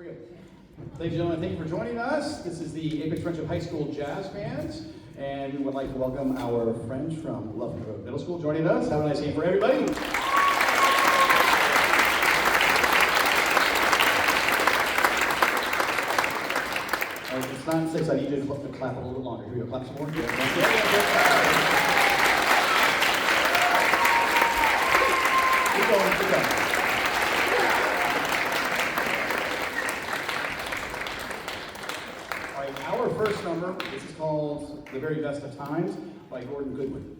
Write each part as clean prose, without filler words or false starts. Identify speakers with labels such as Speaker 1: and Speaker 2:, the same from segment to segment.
Speaker 1: we go. Ladies and gentlemen, thank you for joining us. This is the AFHS Friendship High School Jazz Band, and we would like to welcome our friends from Lufkin Middle School joining us. Have a nice evening for everybody. It's 9:06. I need you to clap a little bit longer. Here we go. Clap some more. Keep going. Keep going. All right. Our first number. This is called "The Very Best of Times" by Gordon Goodwin.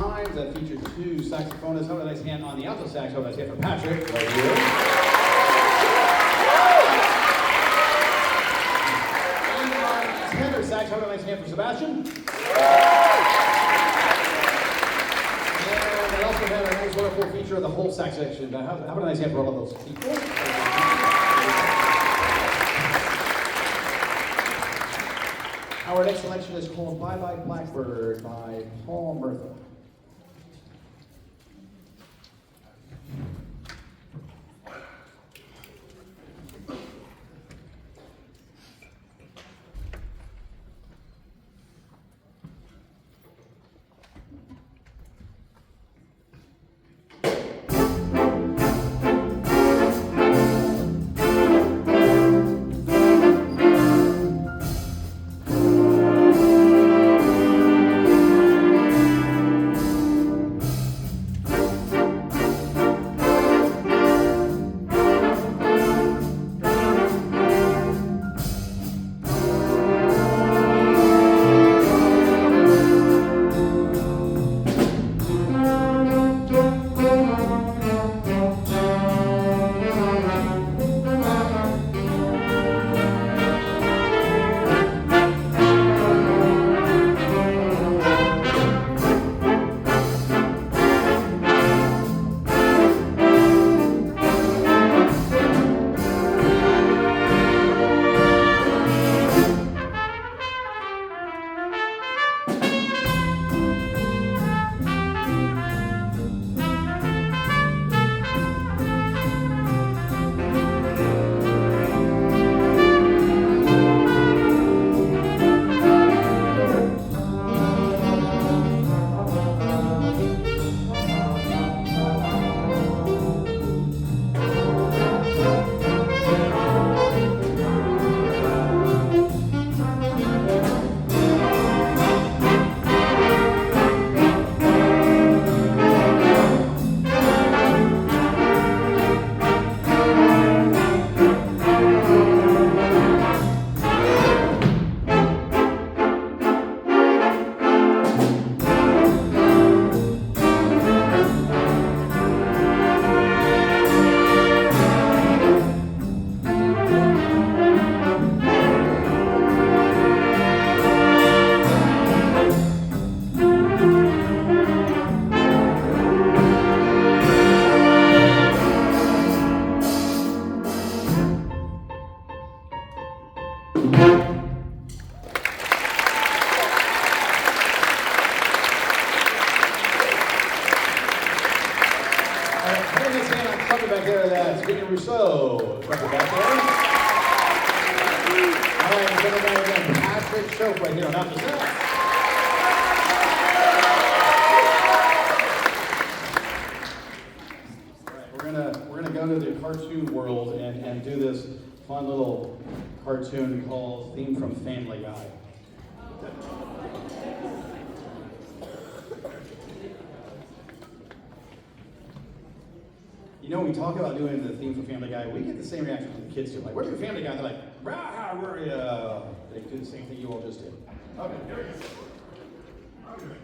Speaker 1: times that featured 2 saxophonists. How about a nice hand on the alto sax? How about a nice hand for Patrick right here? And on tenor sax, how about a nice hand for Sebastian? And I also had a nice wonderful feature of the whole sax section. How about a nice hand for all of those people? Our next selection is called Bye Bye Blackbird by Paul Murtha. Back there, that's Vinny Rousseau. Back there. All right, we're going to go again. Patrick Shope right here on alto sax. All right, we're gonna go to the cartoon world and do this fun little cartoon called Theme from Family Guy. You know, when we talk about doing the theme for Family Guy, we get the same reaction from the kids do. Like, where's your Family Guy? They're like, rah, where are you? They do the same thing you all just did. Okay, here we go. Okay.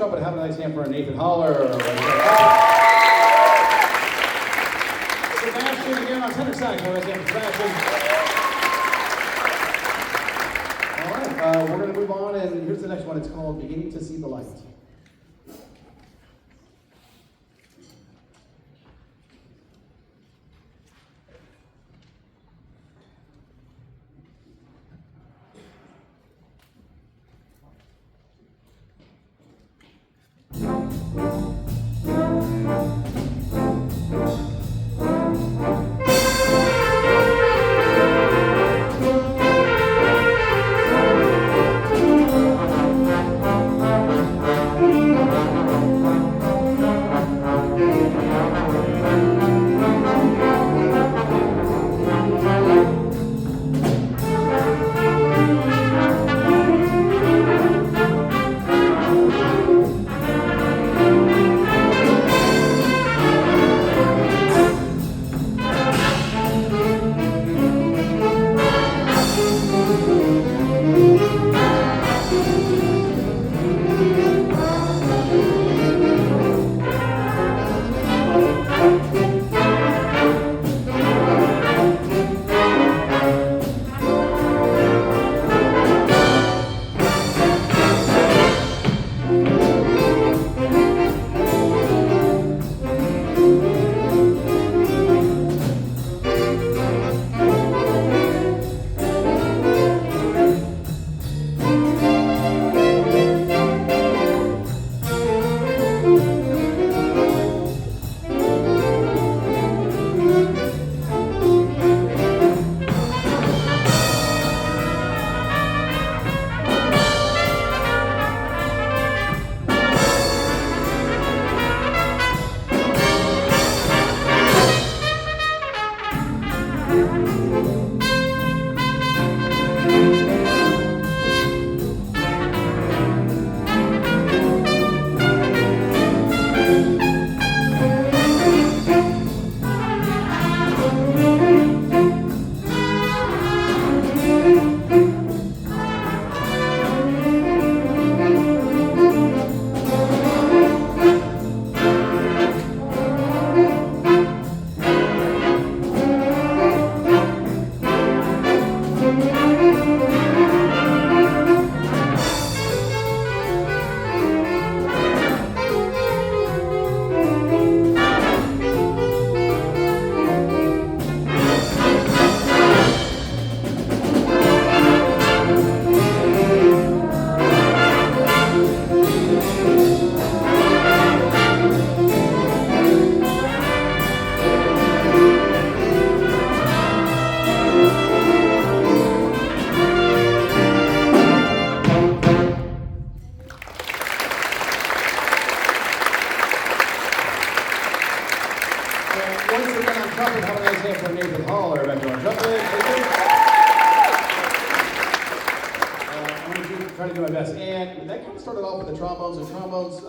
Speaker 1: trumpet, have a nice hand for Nathan Holler. Sebastian again on tenor sax. Have a nice hand for Sebastian. All right, we're going to move on, and here's the next one. It's called Beginning to See the Light.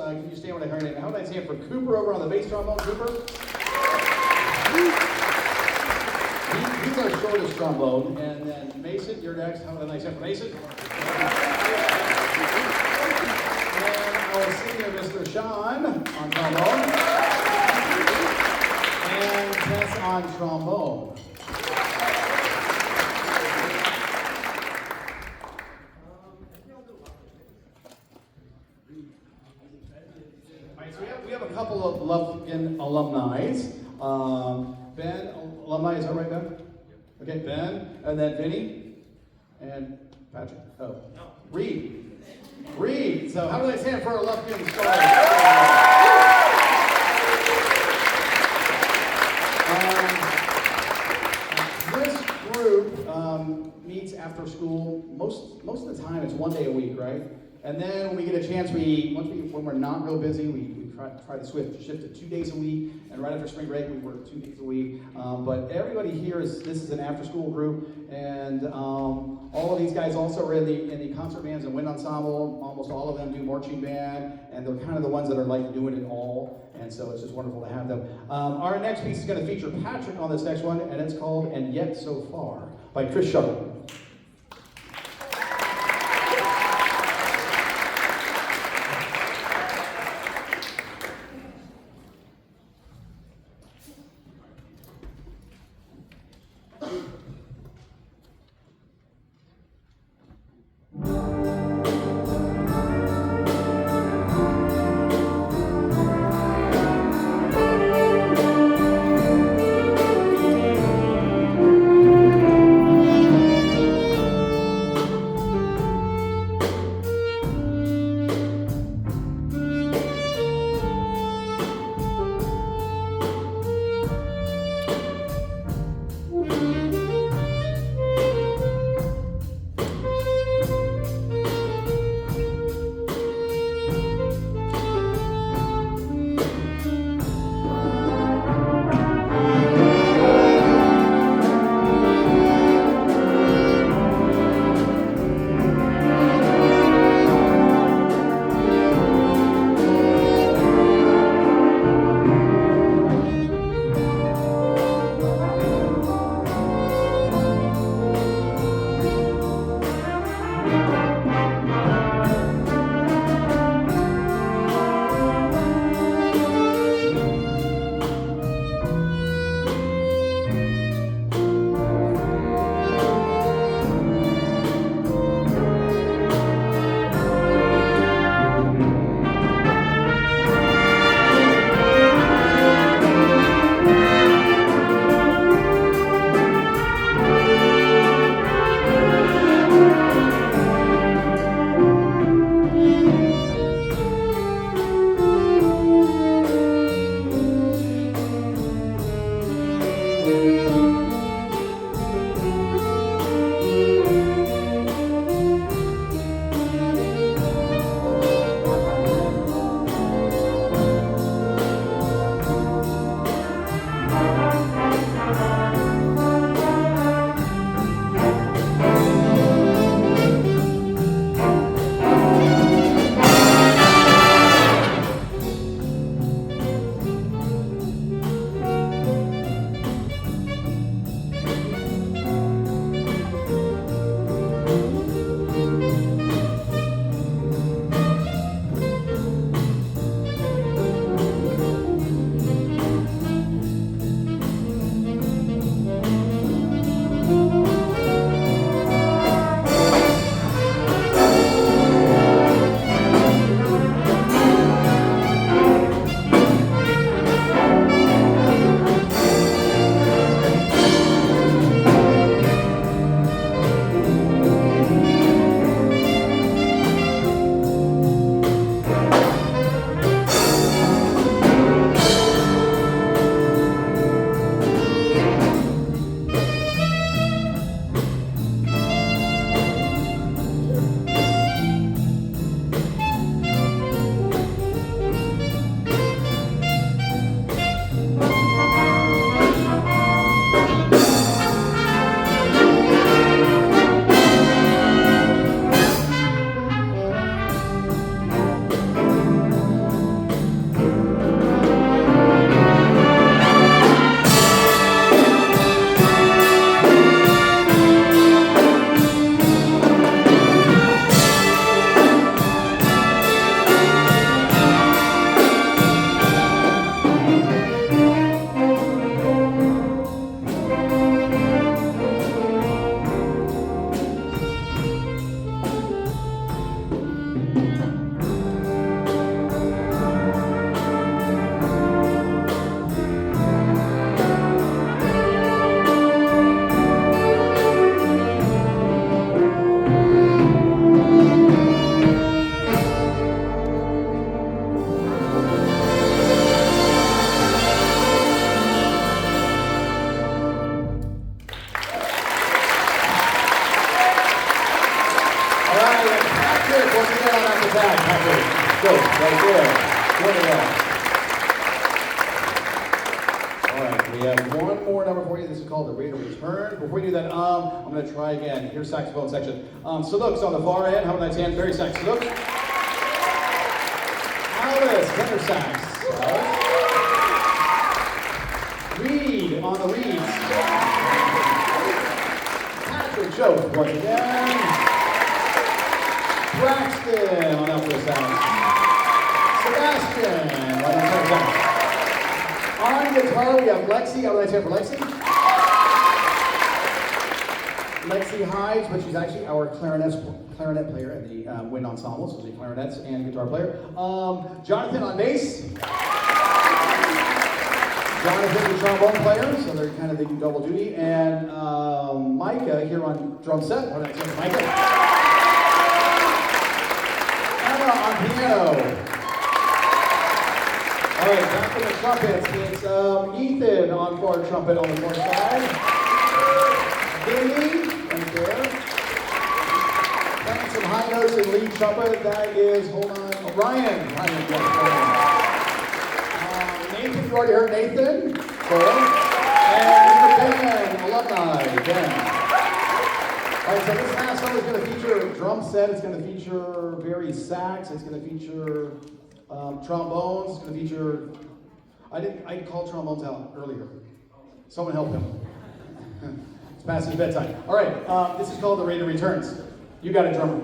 Speaker 1: Can you stand when I heard it? How would I say it for Cooper over on the bass trombone? Cooper? He's our shortest trombone. And then Mason, you're next. How would I say it for Mason? And our senior, Mr. Sean, on trombone. And Tess on trombone. Couple of Lufkin alumni. Ben, alumni, is that right, Ben? Okay, Ben, and then Vinny, and Patrick. Oh, no. Reed. So how do they stand for our Lufkin scholars? This group meets after school. Most of the time, it's one day a week, right? And then when we get a chance, when we're not real busy, we try to shift to 2 days a week, and right after spring break we work 2 days a week. But everybody here this is an after-school group, and all of these guys also are in the concert bands and wind ensemble. Almost all of them do marching band, and they're kind of the ones that are like doing it all. And so it's just wonderful to have them. Our next piece is going to feature Patrick on this next one, and it's called "And Yet So Far" by Chris Sharp. sax, Patrick. Go, right there. Good enough. All right, we have one more number for you. This is called the Rate of Return. Before we do that, I'm going to try again. Here's saxophone section. Saluk's on the far end. How about that hand? Very sax. Saluk. Alice, tenor sax. Reed on the reeds. Patrick Joe, once again. Braxton on alto sax. Sebastian on tenor sax. On guitar, we have Lexi. How do I say for Lexi? Lexi Hides, but she's actually our clarinet player in the wind ensemble, so she's a clarinet and guitar player. Jonathan on bass. Jonathan, the trombone player, so they're kind of, they do double duty. And Micah here on drum set. What did I say, Micah? Emma on piano. All right, back to the trumpets. It's Ethan on far trumpet on the far side. Vinny, right there. Playing some high notes in lead trumpet. That is, hold on, Ryan. Yes, Nathan, you already heard Nathan. Cool. And Mr. Ben, alumni, Ben. All right, so this last song is going to feature a drum set. It's going to feature very sax. It's going to feature trombones. It's going to feature. I called trombones out earlier. Someone help him. It's past his bedtime. All right, this is called the Rate of Returns. You got it, drummer.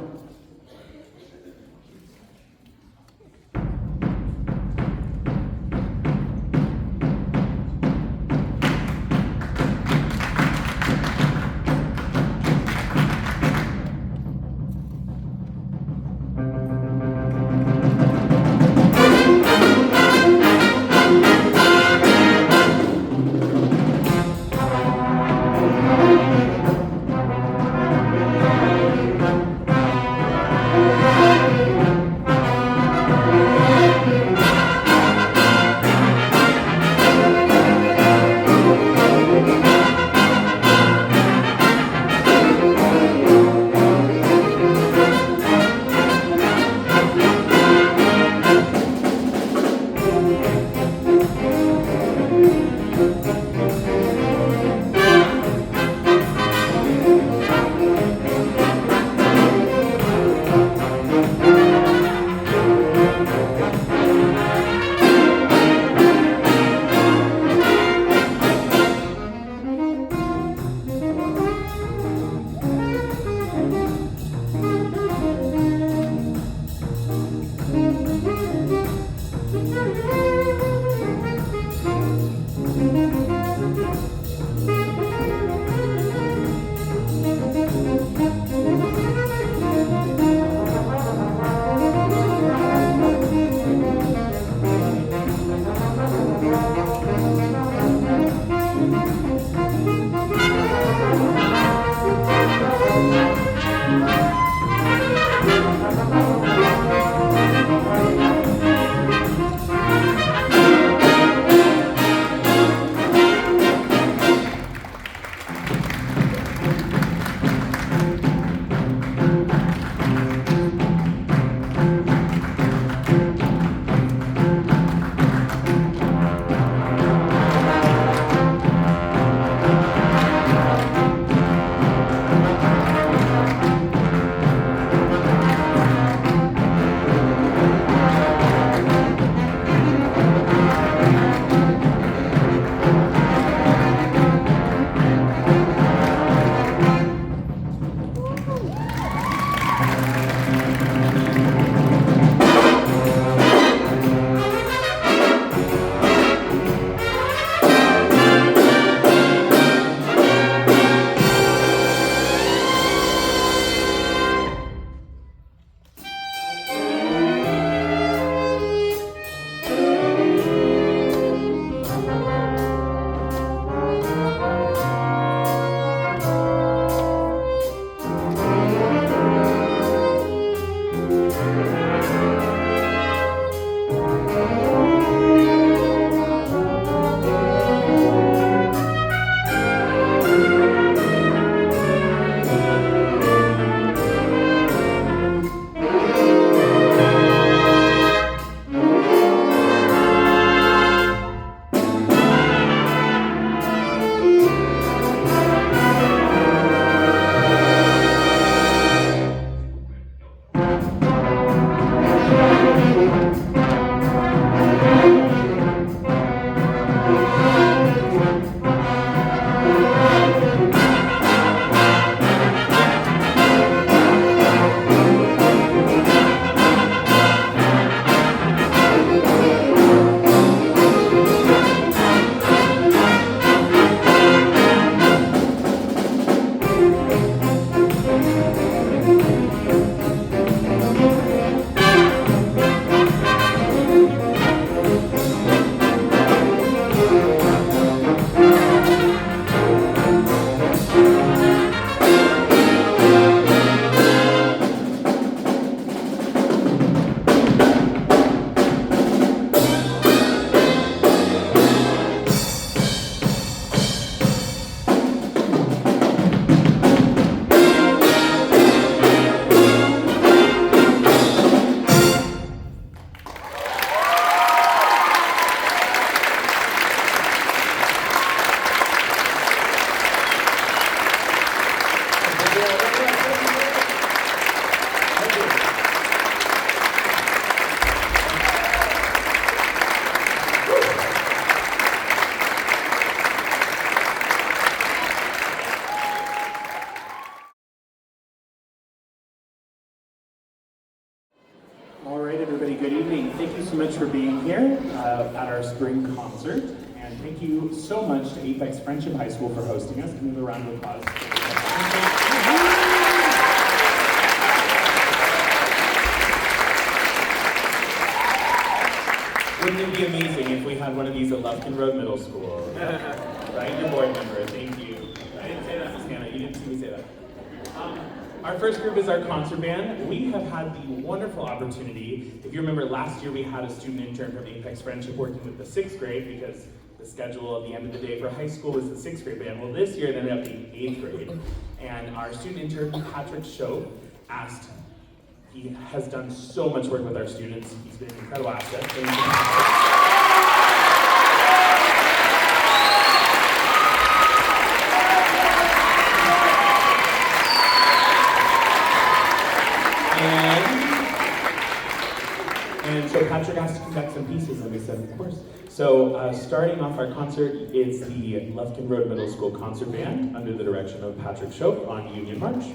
Speaker 2: everybody. Good evening. Thank you so much for being here at our spring concert. And thank you so much to AFHS Friendship High School for hosting us. Give them a round of applause. Wouldn't it be amazing if we had one of these at Lufkin Road Middle School? Right? Your board member. Thank you. I didn't say that, Miss Hannah. You didn't see me say that. Our first group is our concert band. We have had the wonderful opportunity, if you remember last year we had a student intern from AFHS Friendship working with the 6th grade because the schedule at the end of the day for high school was the 6th grade band. Well, this year it ended up being 8th grade. And our student intern, Patrick Show, asked, he has done so much work with our students. He's been an incredible asset. Thank you. And so Patrick asked to conduct some pieces, and we said, of course. So starting off our concert is the Lufkin Road Middle School Concert Band under the direction of Patrick Shope on Union March.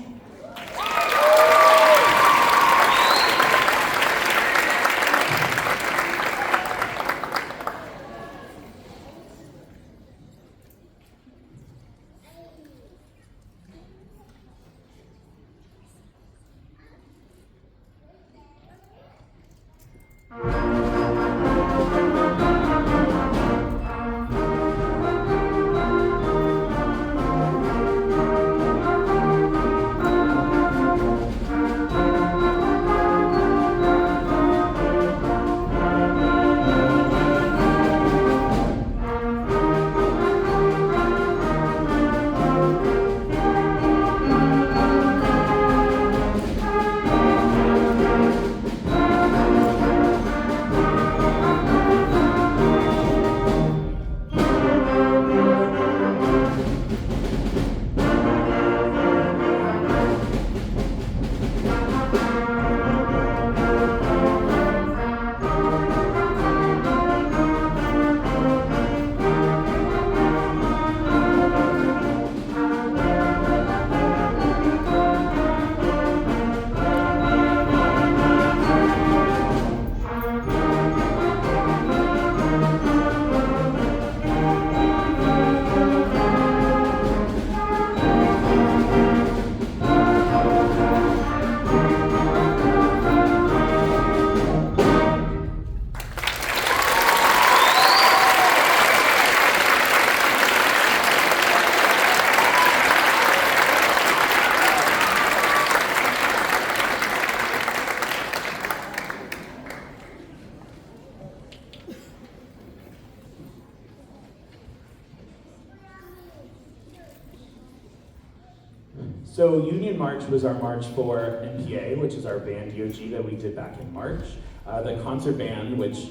Speaker 2: So Union March was our march for MPA, which is our band DOG that we did back in March. The concert band, which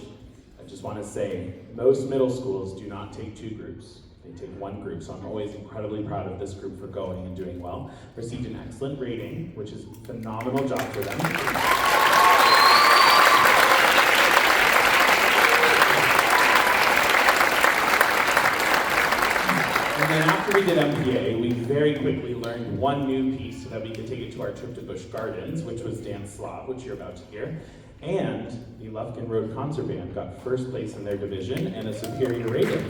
Speaker 2: I just want to say, most middle schools do not take 2 groups. They take 1 group, so I'm always incredibly proud of this group for going and doing well. Received an excellent rating, which is a phenomenal job for them. And then after we did MPA, we very quickly learned 1 new piece so that we could take it to our trip to Busch Gardens, which was Dance Slav, which you're about to hear. And the Lufkin Road Concert Band got 1st place in their division and a superior rating.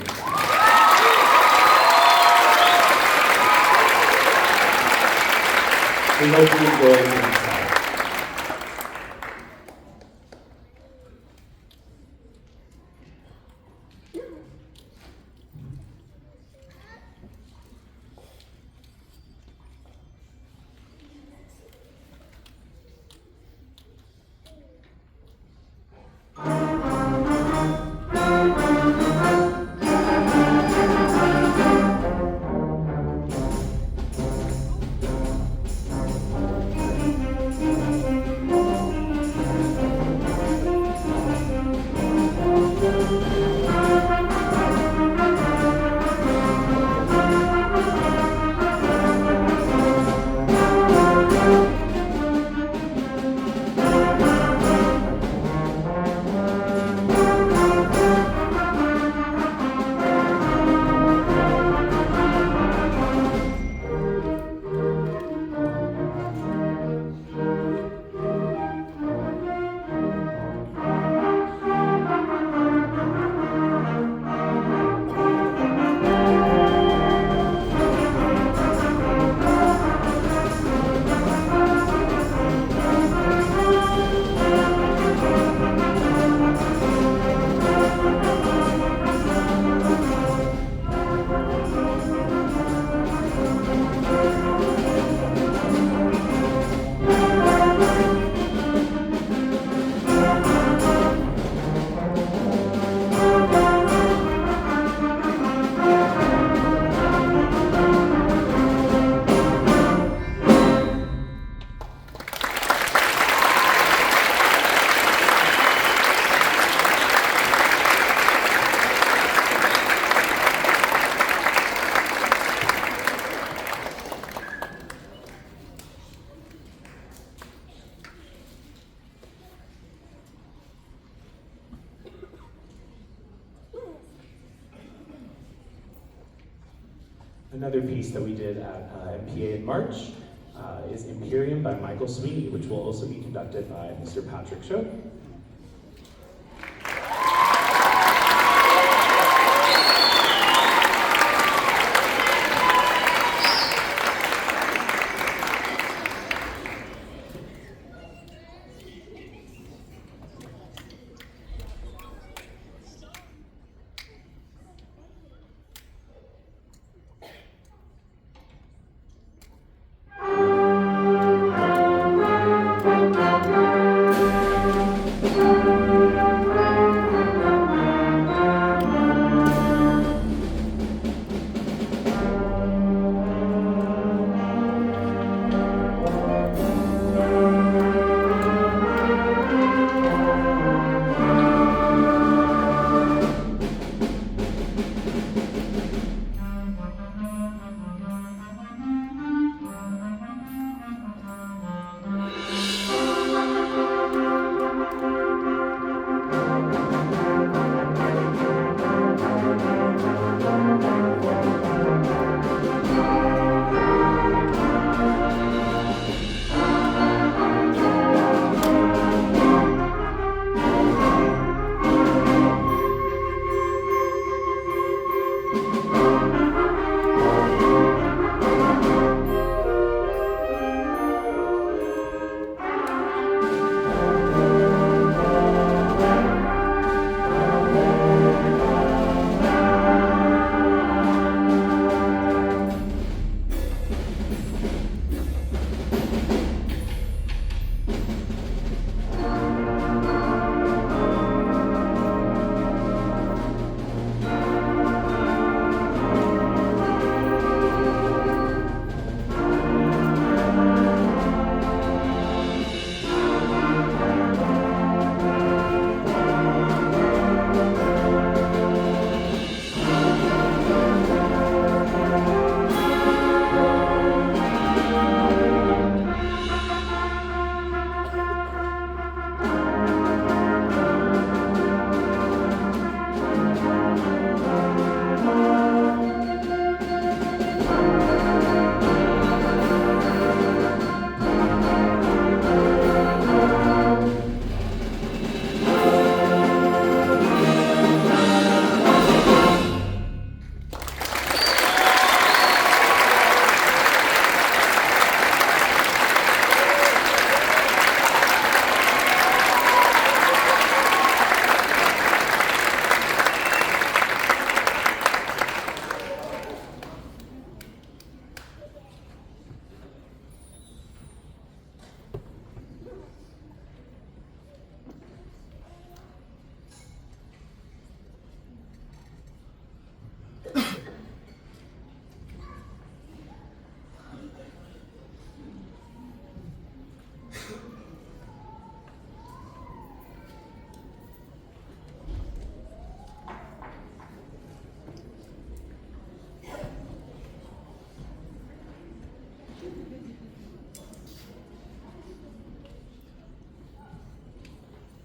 Speaker 2: We hope you enjoy it. Another piece that we did at MPA in March is Imperium by Michael Sweeney, which will also be conducted by Mr. Patrick Show.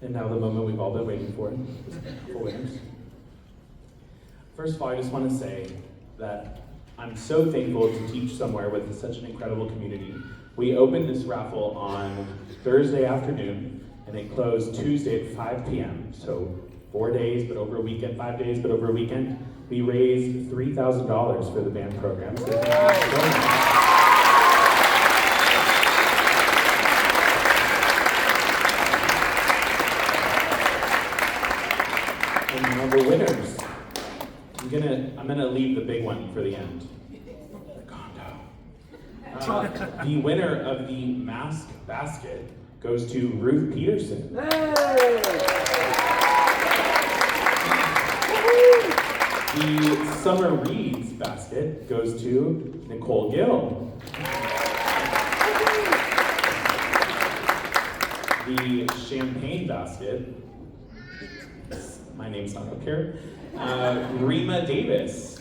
Speaker 2: And now the moment we've all been waiting for winners. First of all, I just want to say that I'm so thankful to teach somewhere with such an incredible community. We opened this raffle on Thursday afternoon, and it closed Tuesday at 5 p.m. So 4 days, but over a weekend, 5 days, but over a weekend. We raised $3,000 for the band program. So thank you so much. And now the winners. I'm gonna leave the big one for the end. The condo. The winner of the mask basket goes to Ruth Peterson. The Summer Reads basket goes to Nicole Gill. The Champagne basket, my name's not up here, Rima Davis.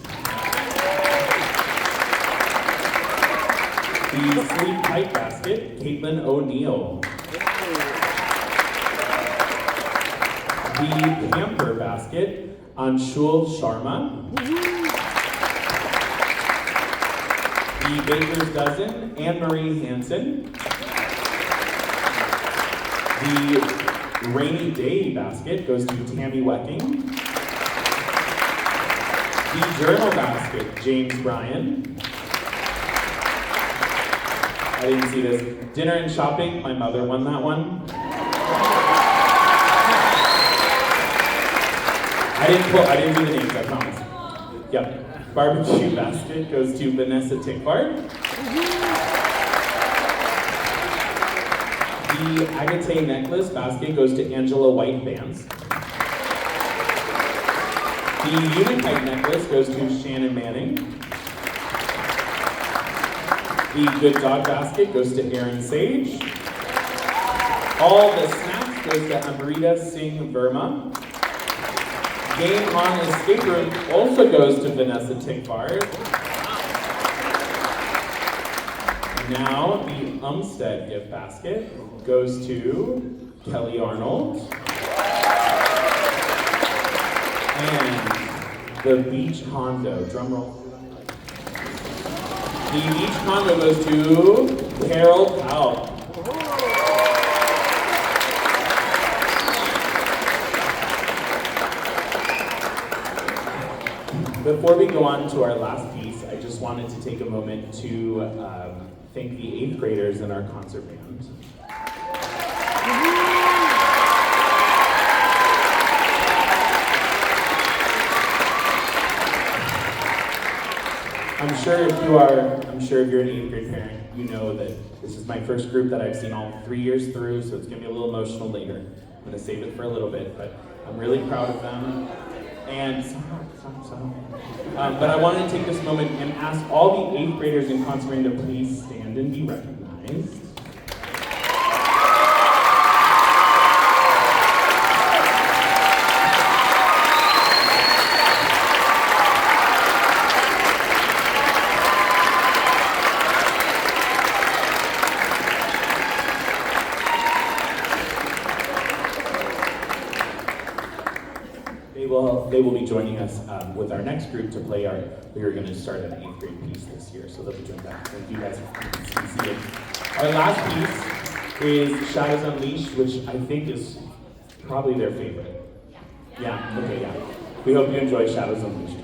Speaker 2: The Sleep Tight basket, Caitlin O'Neill. The Pamper basket, Anshul Sharma. The Baker's Dozen, Anne-Marie Hansen. The Rainy Day basket goes to Tammy Wecking. The Journal basket, James Bryan. I didn't see this. Dinner and shopping, my mother won that one. I didn't do the names, I promise. Yep. Barbecue basket goes to Vanessa Tickford. The Agate necklace basket goes to Angela White Vance. The Unitite necklace goes to Shannon Manning. The Good Dog basket goes to Aaron Sage. All the snacks goes to Amrita Singh Verma. Game on Escape Room also goes to Vanessa Tickford. Now the Umstead gift basket goes to Kelly Arnold. And the Beach Condo, drum roll. The Beach Condo goes to Carol Powell. Before we go on to our last piece, I just wanted to take a moment to thank the 8th graders in our concert band. I'm sure if you're an 8th grade parent, you know that this is my first group that I've seen all 3 years through, so it's gonna be a little emotional later. I'm gonna save it for a little bit, but I'm really proud of them. And but I wanted to take this moment and ask all the 8th graders in concert band to please stand and be recognized. They will be joining us with our next group to play we are going to start an 8th grade piece this year, so they'll be joined back. Thank you guys for being seated. Our last piece is Shadows Unleashed, which I think is probably their favorite. Yeah, okay, yeah. We hope you enjoy Shadows Unleashed.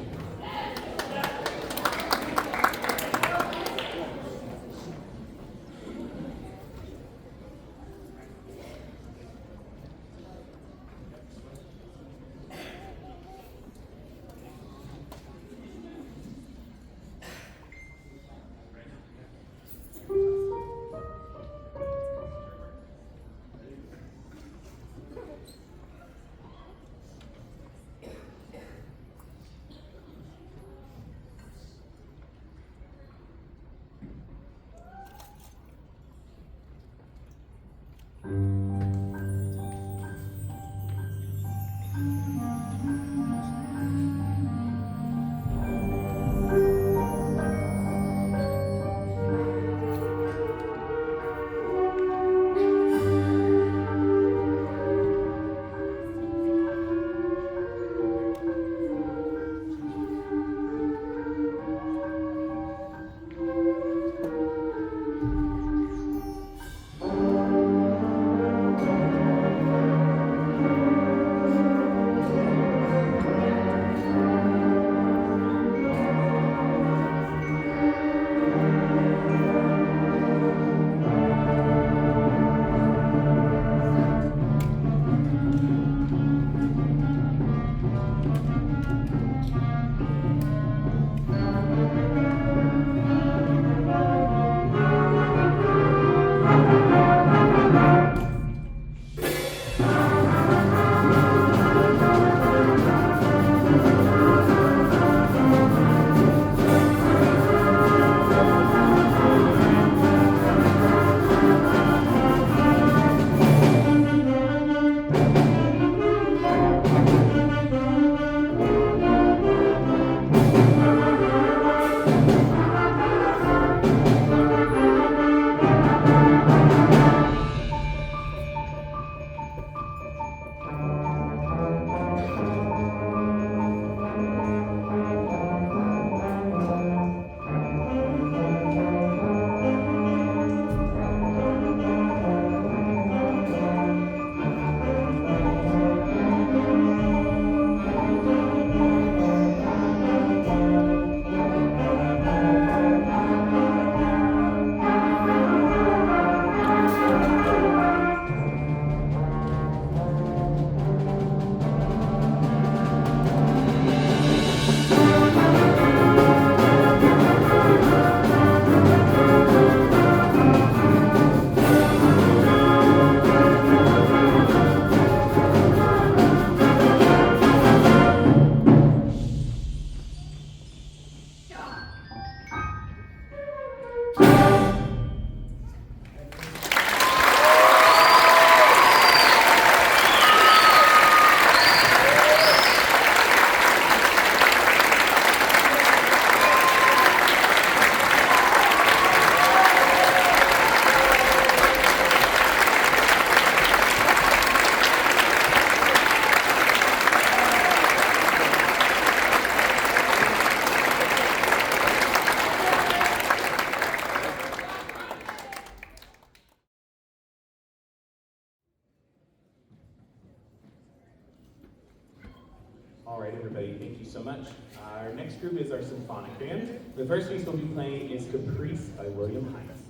Speaker 2: All right, everybody, thank you so much. Our next group is our Symphonic Band. The first piece we'll be playing is Caprice by William Hines.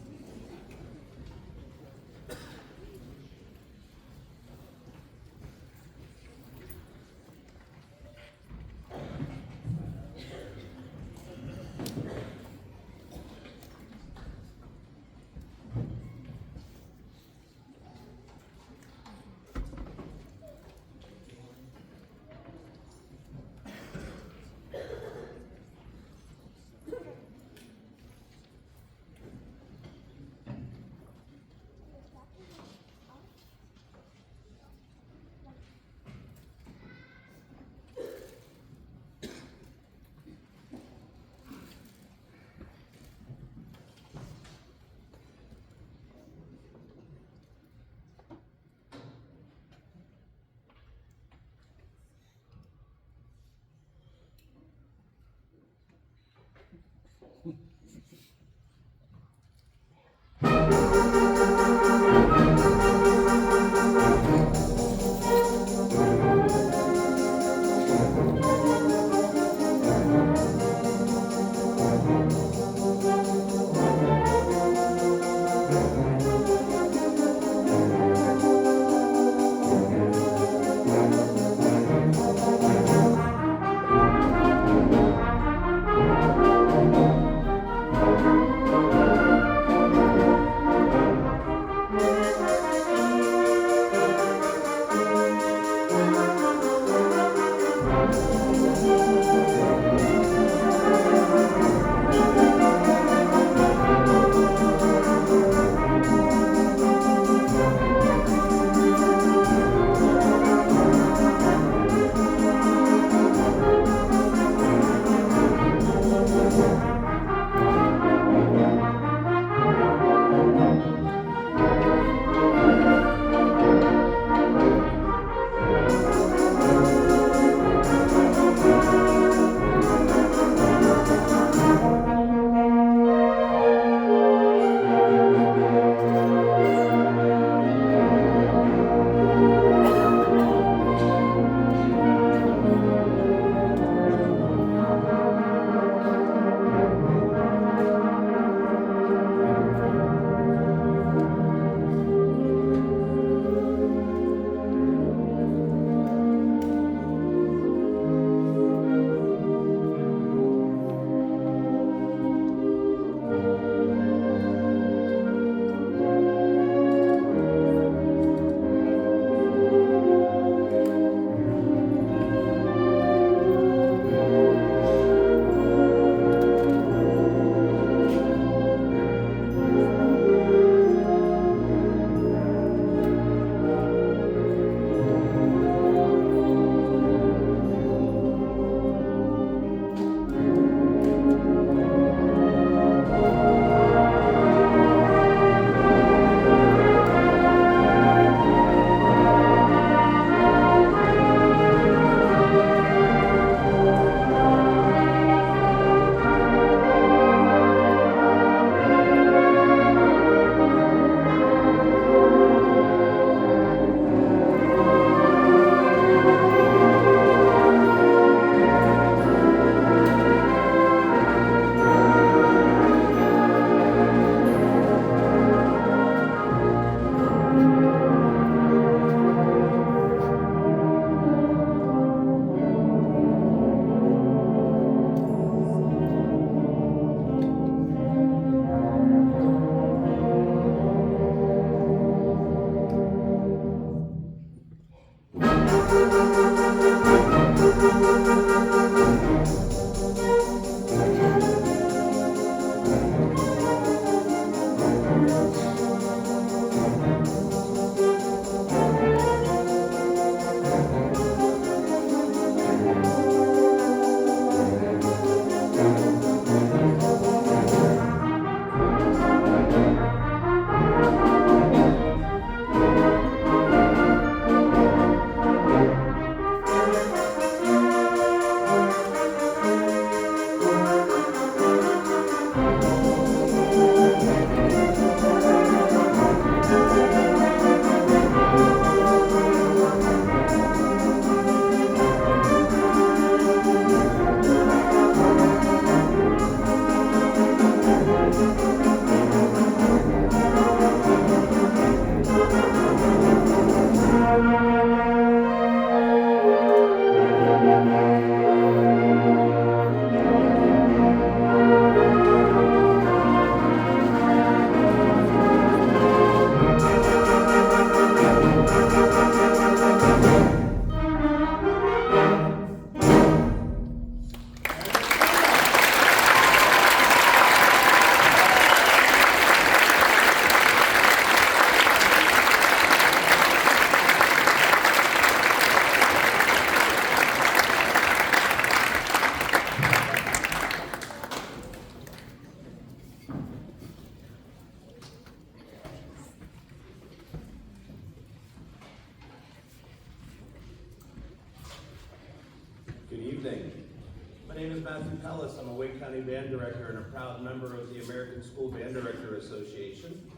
Speaker 3: Matthew Pellis. I'm a Wake County Band Director and a proud member of the American School Band Director Association.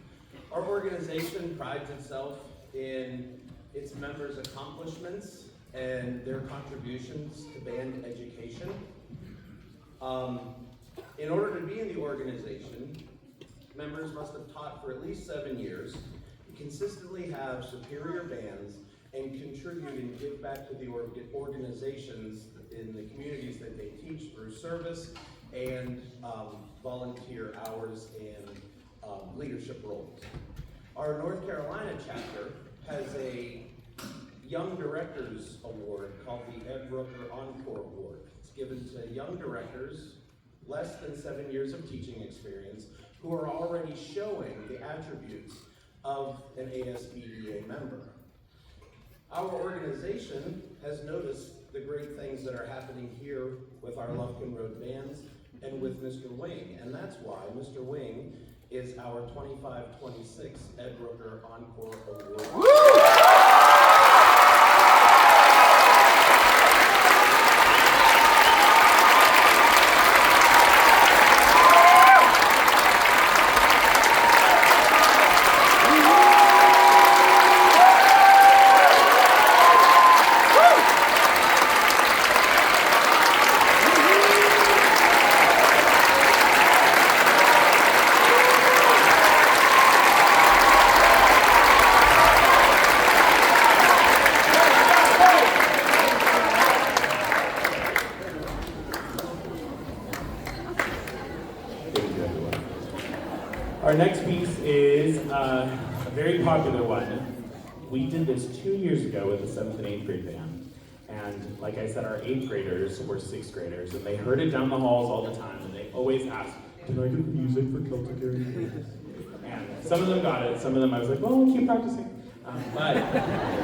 Speaker 3: Our organization prides itself in its members' accomplishments and their contributions to band education. In order to be in the organization, members must have taught for at least 7 years, consistently have superior bands, and contribute and give back to the organizations in the communities that they teach through service and volunteer hours and leadership roles. Our North Carolina chapter has a Young Directors Award called the Ed Rooker Encore Award. It's given to young directors, less than 7 years of teaching experience, who are already showing the attributes of an ASBDA member. Our organization has noticed the great things that are happening here with our Lufkin Road bands and with Mr. Wing, and that's why Mr. Wing is our 25-26 Ed Rooker Encore Award.
Speaker 2: Our next piece is a very popular one. We did this 2 years ago with the 7th and 8th grade band. And like I said, our 8th graders were 6th graders, and they heard it down the halls all the time, and they always asked, "Can I get the music for Celtic Area?" And some of them got it, some of them I was like, well, we'll keep practicing. But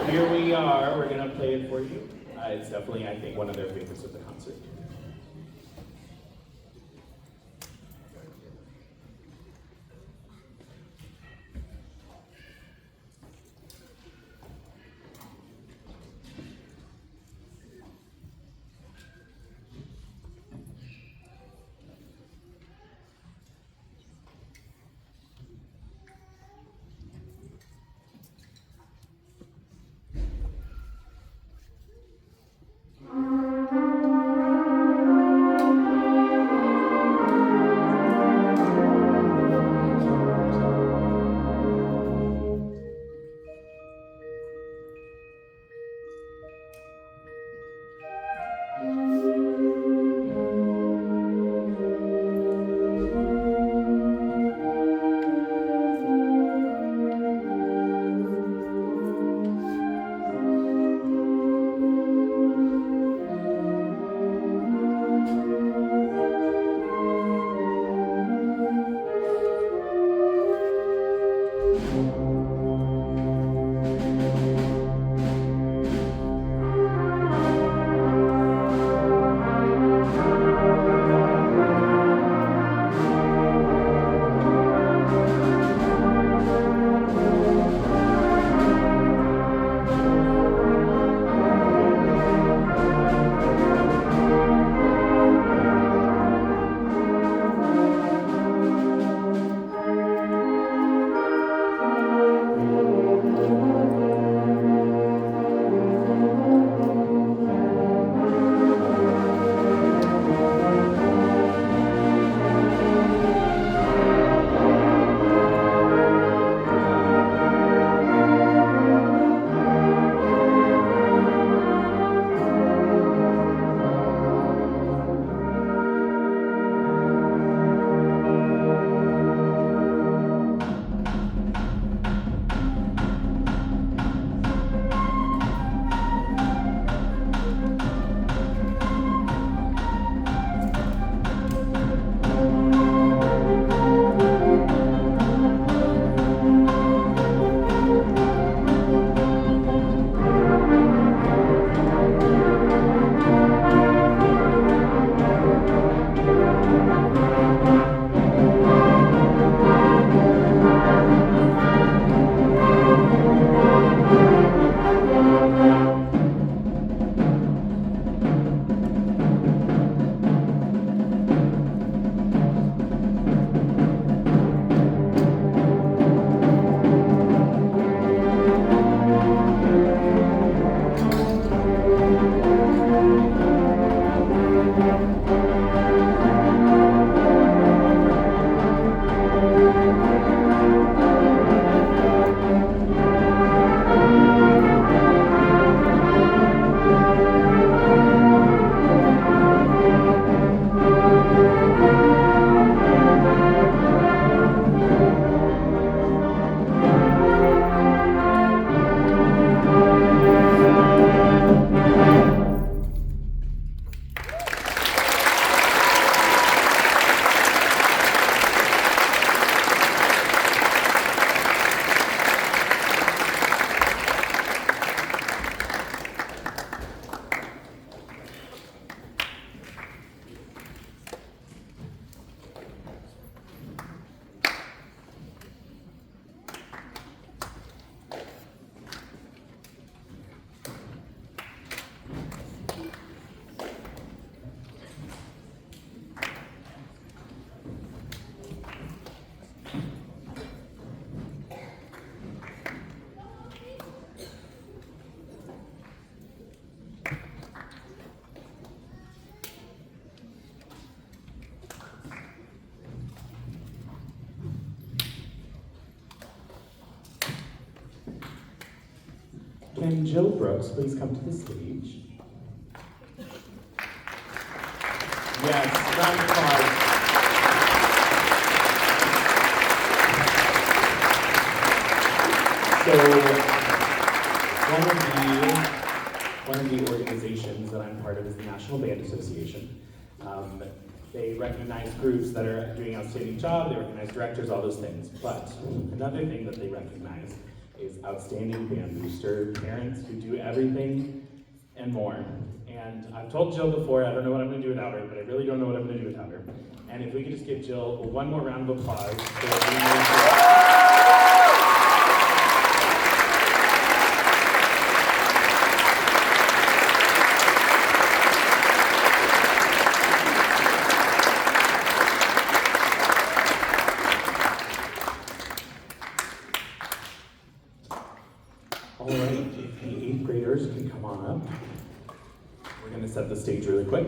Speaker 2: here we are, we're gonna play it for you. It's definitely, I think, one of their favorites of the concert. can Jill Brooks please come to the stage? Yes, round of applause. So, one of the organizations that I'm part of is the National Band Association. They recognize groups that are doing an outstanding job, they recognize directors, all those things. But another thing that they recognize is outstanding band booster parents who do everything and more. And I've told Jill before, I don't know what I'm going to do without her, but I really don't know what I'm going to do without her. And if we could just give Jill one more round of applause. All right, if the 8th graders can come on up. We're going to set the stage really quick.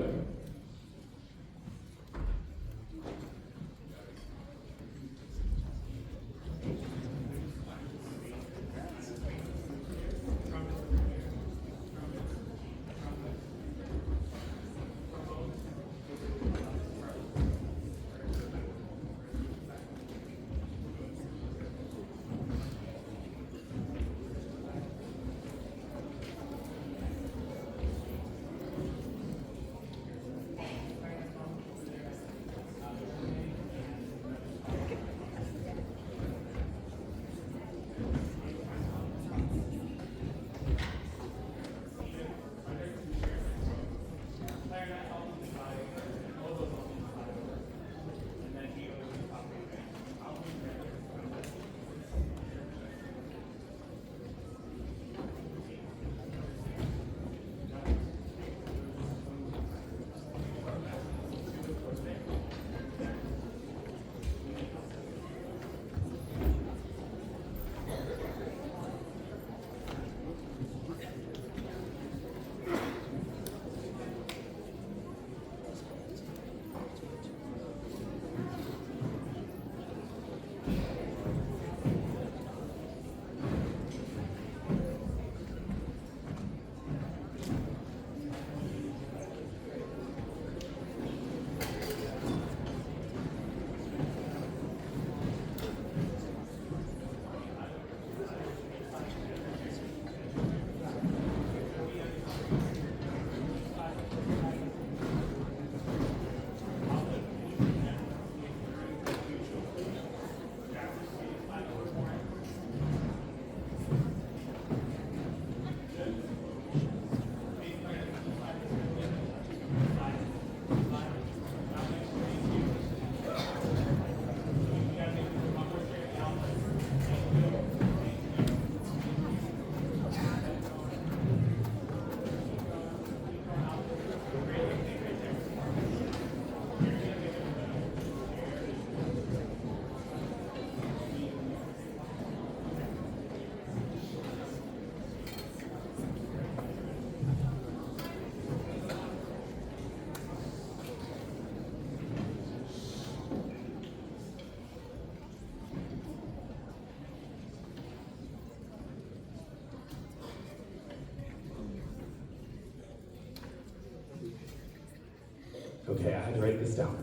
Speaker 2: Okay, I had to write this down.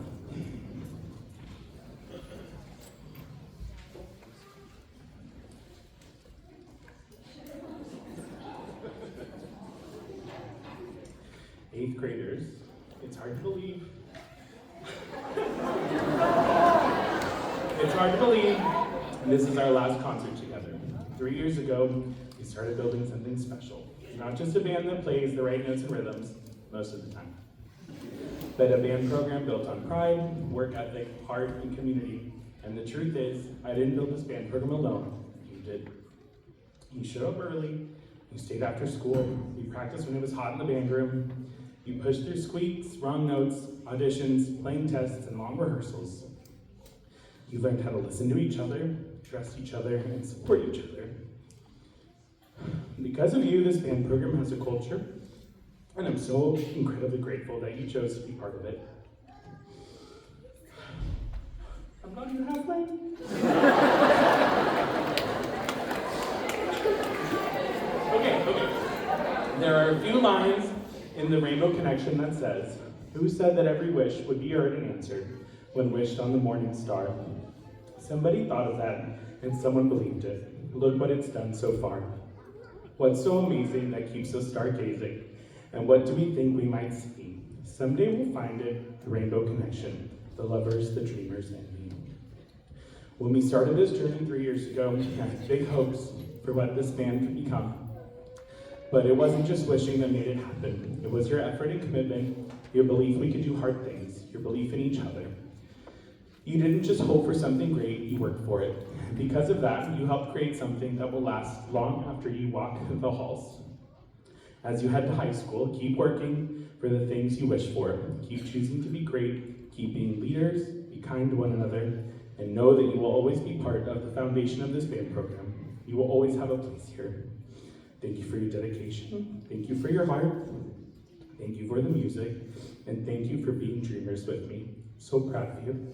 Speaker 2: Eighth graders, it's hard to believe. It's hard to believe this is our last concert together. 3 years ago, we started building something special. Not just a band that plays the right notes and rhythms, most of the time, but a band program built on pride, work ethic, heart, and community. And the truth is, I didn't build this band program alone. You did. You showed up early, you stayed after school, you practiced when it was hot in the band room, you pushed through squeaks, wrong notes, auditions, playing tests, and long rehearsals. You learned how to listen to each other, trust each other, and support each other. Because of you, this band program has a culture, and I'm so incredibly grateful that you chose to be part of it. I'm not even halfway. Okay. There are a few lines in the Rainbow Connection that says, "Who said that every wish would be heard and answered when wished on the morning star?" Somebody thought of that, and someone believed it. Look what it's done so far. What's so amazing that keeps us stargazing? And what do we think we might see? Someday we'll find it, the Rainbow Connection, the lovers, the dreamers, and me. When we started this journey 3 years ago, we had big hopes for what this band could become. But it wasn't just wishing that made it happen. It was your effort and commitment, your belief we could do hard things, your belief in each other. You didn't just hope for something great, you worked for it. Because of that, you helped create something that will last long after you walk the halls. As you head to high school, keep working for the things you wish for. Keep choosing to be great, keep being leaders, be kind to one another, and know that you will always be part of the foundation of this band program. You will always have a place here. Thank you for your dedication. Thank you for your heart. Thank you for the music. And thank you for being dreamers with me. So proud of you.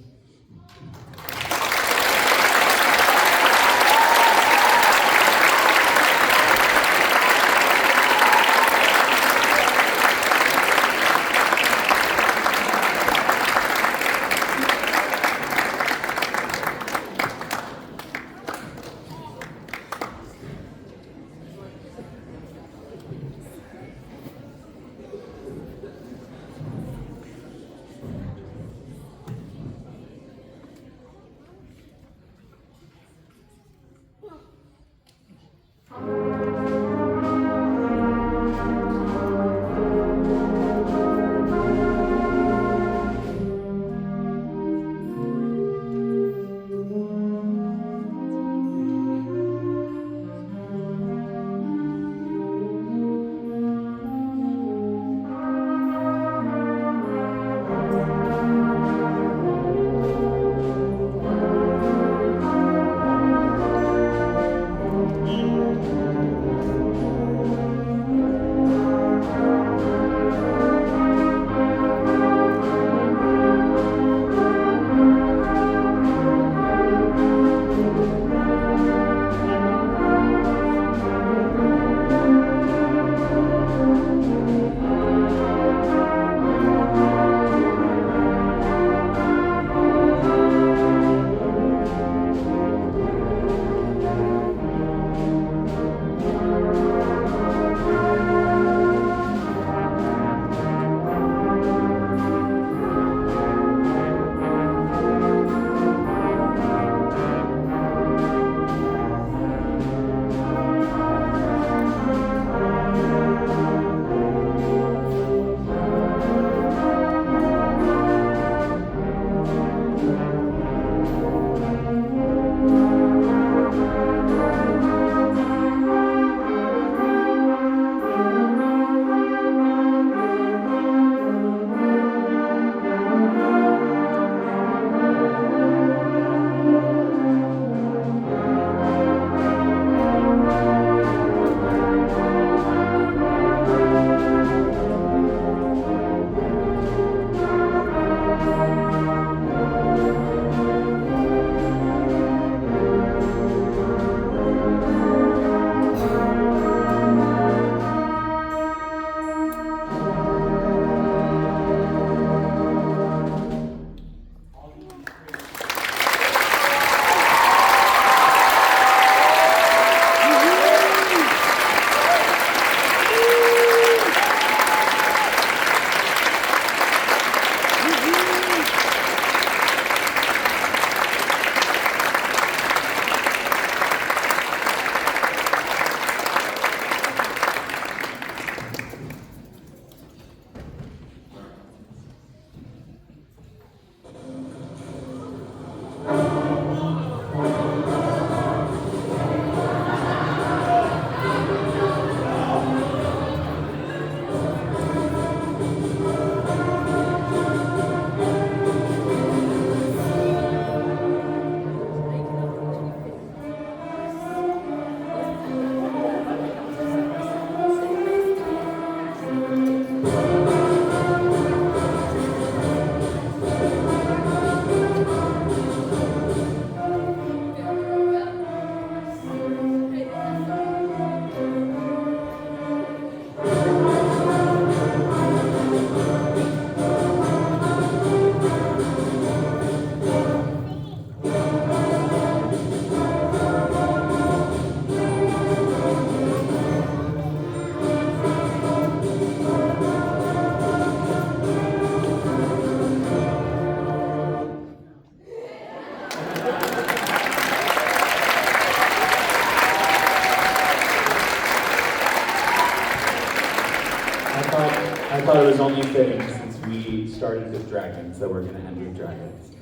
Speaker 2: I thought it was only fitting since we started with dragons that we're going to end with dragons.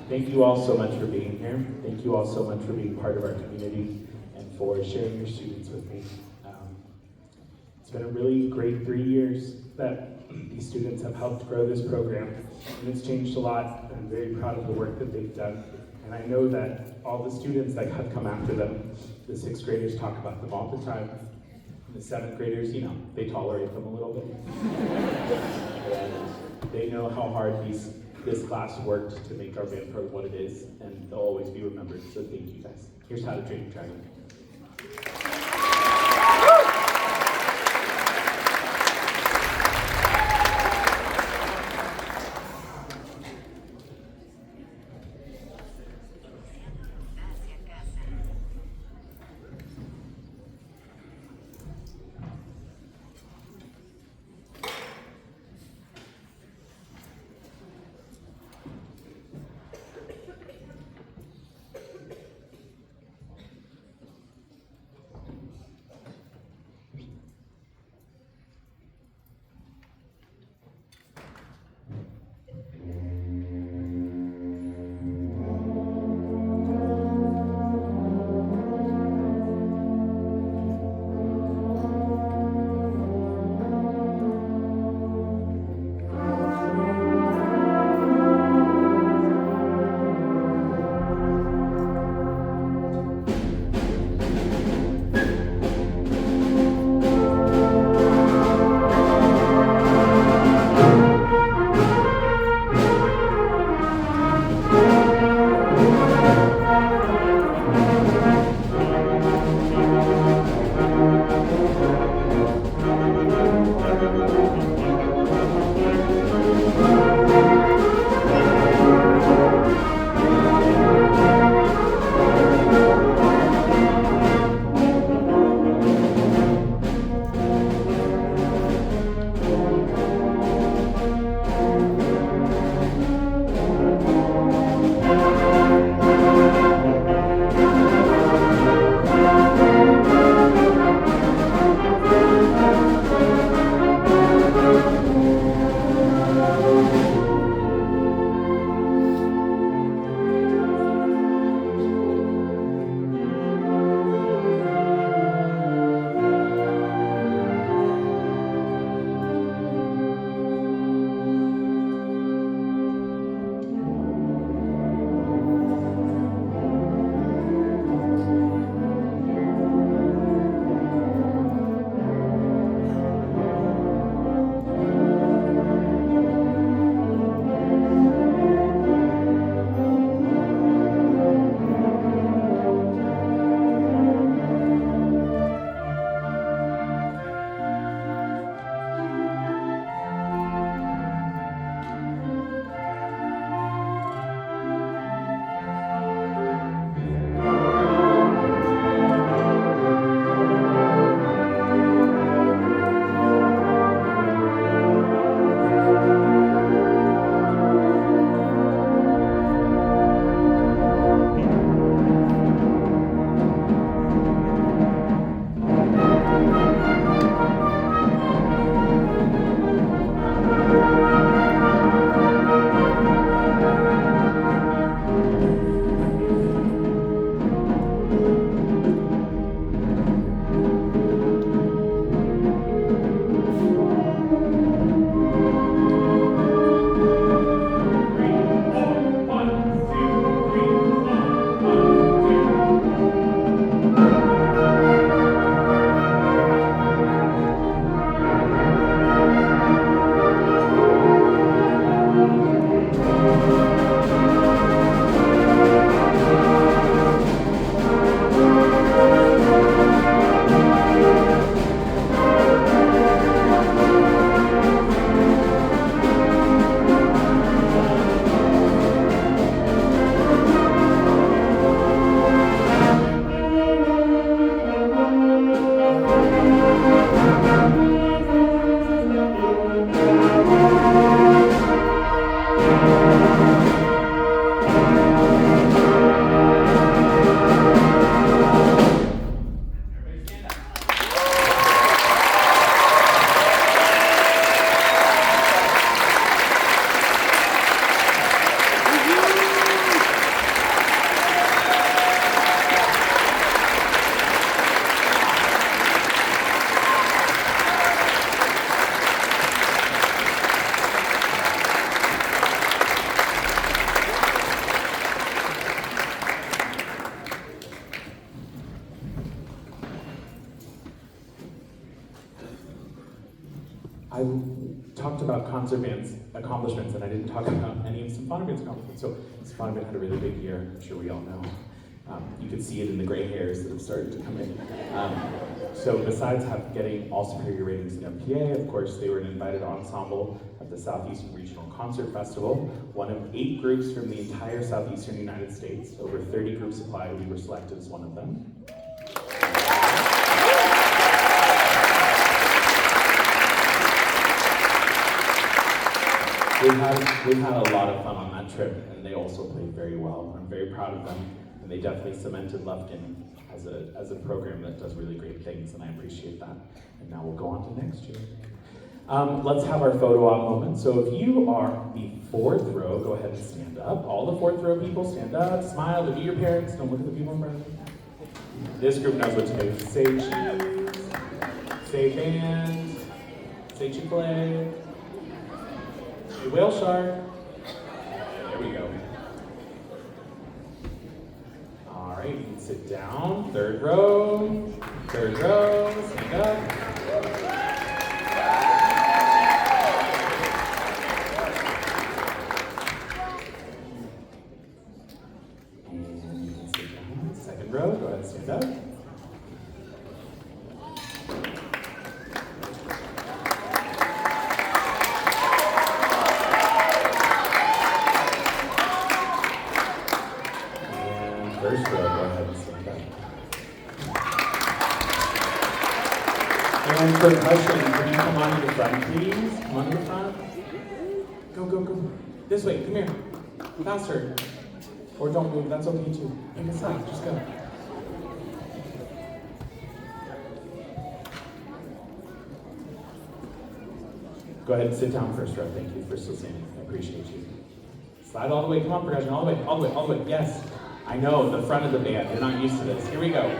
Speaker 2: Thank you all so much for being here. Thank you all so much for being part of our community and for sharing your students with me. It's been a really great 3 years that these students have helped grow this program, and it's changed a lot. I'm very proud of the work that they've done, and I know that all the students that have come after them, the 6th graders talk about them all the time. The 7th graders, you know, they tolerate them a little bit. And they know how hard this class worked to make our band program what it is, and they'll always be remembered, so thank you guys. Here's How to Train a Dragon. I talked about concert band's accomplishments, and I didn't talk about any of Symphonic Band's accomplishments. So Symphonic Band had a really big year, I'm sure we all know. You could see it in the gray hairs that have started to come in. So besides getting all superior ratings in MPA, of course, they were an invited ensemble at the Southeastern Regional Concert Festival, one of 8 groups from the entire Southeastern United States. Over 30 groups applied, we were selected as one of them. We've had a lot of fun on that trip, and they also played very well. I'm very proud of them, and they definitely cemented Lufkin as a program that does really great things, and I appreciate that. And now we'll go on to next year. Let's have our photo op moment. So if you are the 4th row, go ahead and stand up. All the 4th row people, stand up, smile, to be your parents, don't look at the people in front of you. This group knows what to do. Say cheese, say band, say Chick-fil-A, say whale shark. There we go. All right, you can sit down. 3rd row, stand up. And you can sit down. 2nd row, go ahead and stand up. First row, go ahead and stand up. And percussion, can you come on to the front, please? Come on to the front. Go. This way, come here. Faster. Or don't move, that's okay too. Pick a side, just go. Go ahead and sit down first row. Thank you for still standing. I appreciate you. Slide all the way, come on, percussion, all the way. Yes. I know, the front of the band, they're not used to this. Here we go.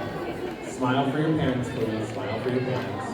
Speaker 2: Smile for your parents, please. Smile for your parents.